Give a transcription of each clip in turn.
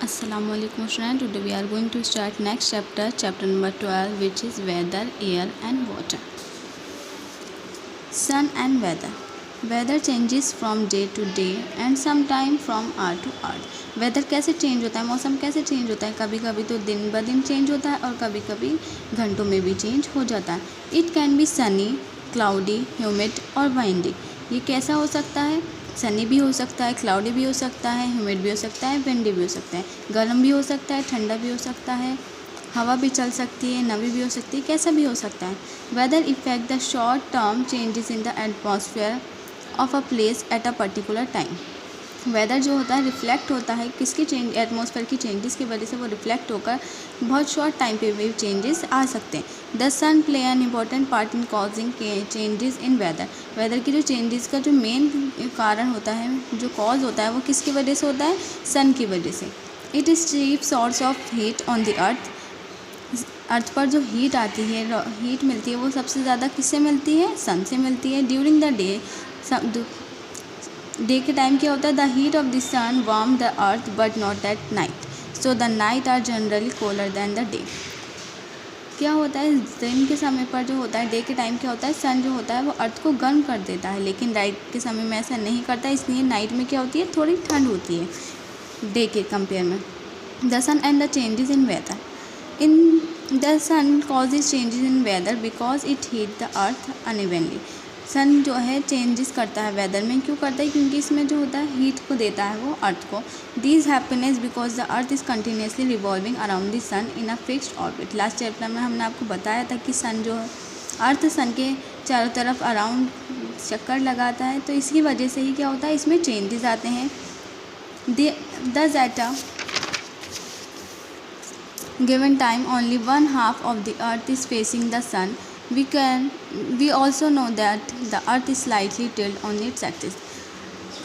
Assalamualaikum students. Today we are going to start next chapter number 12, which is weather, air and water. Sun and weather. Weather changes from day to day and sometime from hour to hour. Weather कैसे change होता है, मौसम कैसे change होता है, कभी कभी तो दिन ब दिन चेंज होता है और कभी कभी घंटों में भी चेंज हो जाता है. It can be Sunny, cloudy, humid और वाइंडी. ये कैसा हो सकता है? सनी भी हो सकता है, क्लाउडी भी हो सकता है, ह्यूमिड भी हो सकता है, विंडी भी हो सकता है, गर्म भी हो सकता है, ठंडा भी हो सकता है, हवा भी चल सकती है, नमी भी हो सकती है, कैसा भी हो सकता है. Weather effect the short term changes in the atmosphere of a place at a particular time. Weather जो होता है रिफ्लेक्ट होता है किसकी चेंज, एटमॉस्फेयर की चेंजेस की वजह से वो रिफ्लेक्ट होकर बहुत शॉर्ट टाइम पे भी चेंजेस आ सकते हैं. The sun play an important part in causing changes in weather. Weather की जो चेंजेस का जो मेन कारण होता है, जो कॉज होता है, वो किसकी वजह से होता है? सन की वजह से. It is chief source of heat on the earth. Earth पर जो हीट आती है, हीट मिलती है, वो सबसे ज़्यादा किससे मिलती है? सन से मिलती है. ड्यूरिंग द डे के टाइम क्या होता है? The heat of the sun warm the earth but not at night, so the night are generally cooler than the day. क्या होता है? दिन के समय पर जो होता है, डे के टाइम क्या होता है? सन जो होता है वो अर्थ को गर्म कर देता है, लेकिन नाइट के समय में ऐसा नहीं करता, इसलिए नाइट में क्या होती है? थोड़ी ठंड होती है डे के कंपेयर में. The sun and the changes in weather. In the sun causes changes in weather because it heat the earth unevenly. Sun जो है चेंजेस करता है वेदर में, क्यों करता है? क्योंकि इसमें जो होता है हीट को देता है वो अर्थ को. This happens because the earth is continuously revolving around the sun in a fixed orbit. Last chapter में हमने आपको बताया था कि सन जो है, अर्थ सन के चारों तरफ अराउंड चक्कर लगाता है, तो इसकी वजह से ही क्या होता है? इसमें चेंजेस आते हैं. The zeta given time only one half of the earth is facing the sun. We also know that the earth is slightly tilted on its axis.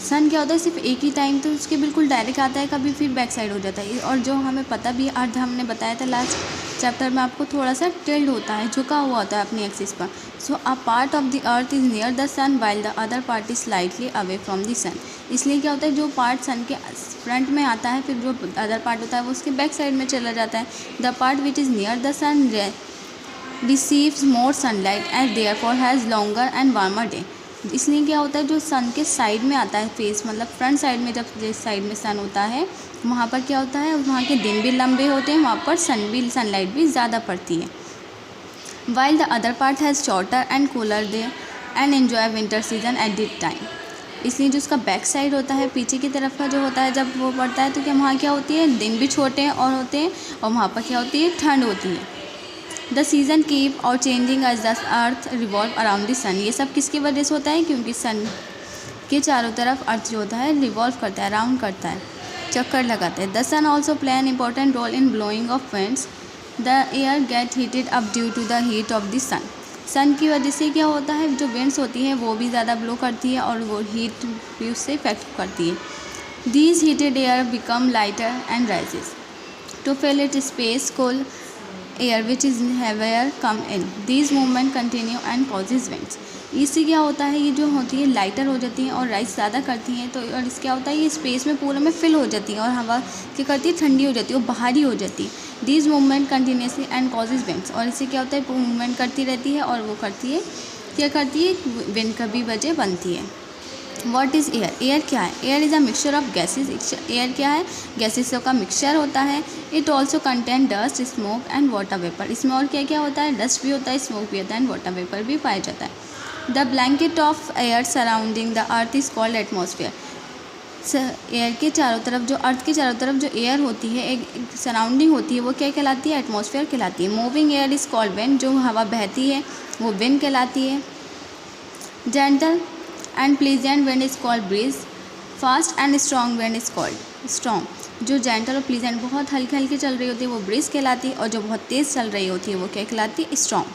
सन क्या होता है? सिर्फ एक ही टाइम तो उसके बिल्कुल डायरेक्ट आता है, कभी फिर बैक साइड हो जाता है. और जो हमें पता भी, अर्थ हमने बताया था लास्ट चैप्टर में आपको, थोड़ा सा टिल्ट होता है, झुका हुआ होता है अपनी एक्सिस पर. So a part of the earth is near the sun while the other part is slightly away from the sun. इसलिए क्या होता है? जो पार्ट सन के फ्रंट में आता है, फिर जो अदर पार्ट होता है वो उसके बैक साइड में चला जाता है. The part which is near the sun receives more sunlight and therefore has longer and warmer day. इसलिए क्या होता है? जो सन के साइड में आता है, फेस मतलब फ्रंट साइड में, जब जिस साइड में सन होता है वहाँ पर क्या होता है? वहाँ के दिन भी लंबे होते हैं, वहाँ पर सनलाइट भी ज़्यादा पड़ती है. while the other part has shorter and cooler day and enjoy winter season at that time. इसलिए जो उसका बैक साइड होता है, पीछे की तरफ का जो होता है, जब वो पड़ता है तो क्या वहाँ क्या होती है? दिन भी छोटे और होते हैं और वहाँ पर क्या होती है? ठंड होती है. द सीज़न कीप और changing as the earth revolve around the sun. ये सब किसकी वजह से होता है? क्योंकि सन के चारों तरफ अर्थ जो होता है रिवॉल्व करता है, राउंड करता है, चक्कर लगाता है. The sun also play an important role in blowing of winds. The air get heated up due to the heat of the sun. Sun की वजह से क्या होता है? जो विंड्स होती हैं वो भी ज़्यादा ब्लो करती है और वो हीट भी उससे इफेक्ट करती है. These heated air become lighter and rises to fill it space cool air which is heavier come in. These movement continue and causes winds. इससे क्या होता है? ये जो होती है लाइटर हो जाती हैं और राइज ज़्यादा करती हैं, तो और इससे क्या होता है? ये स्पेस में पूरे में फिल हो जाती हैं और हवा क्या करती है? ठंडी हो जाती है और बाहरी हो जाती है. These movement continuously and causes winds. और इससे क्या होता है? मूवमेंट करती रहती है और वो करती है, क्या करती है? विंड का भी वजह बनती है. What is air? एयर क्या है? Air is a mixture of gases. Air क्या है? गैसेस का मिक्सचर होता है. It also contain dust, smoke and water vapour. इसमें और क्या क्या होता है? डस्ट भी होता है, स्मोक भी होता है एंड वाटर वेपर भी पाया जाता है. The blanket of air surrounding the earth is called atmosphere. Air के चारों तरफ, जो अर्थ के चारों तरफ जो एयर होती है, एक सराउंडिंग होती है, वो क्या कहलाती है? एटमॉस्फेयर कहलाती है. Moving air is called wind. जो हवा बहती है वो विंड कहलाती है. Gentle and pleasant wind is called breeze. Fast and strong wind is called storm. जो जेंटल और प्लीजेंट बहुत हल्के हल्के चल रही होती है वो ब्रीज कहलाती है और जो बहुत तेज़ चल रही होती है वो क्या कहलाती है? स्टॉर्म.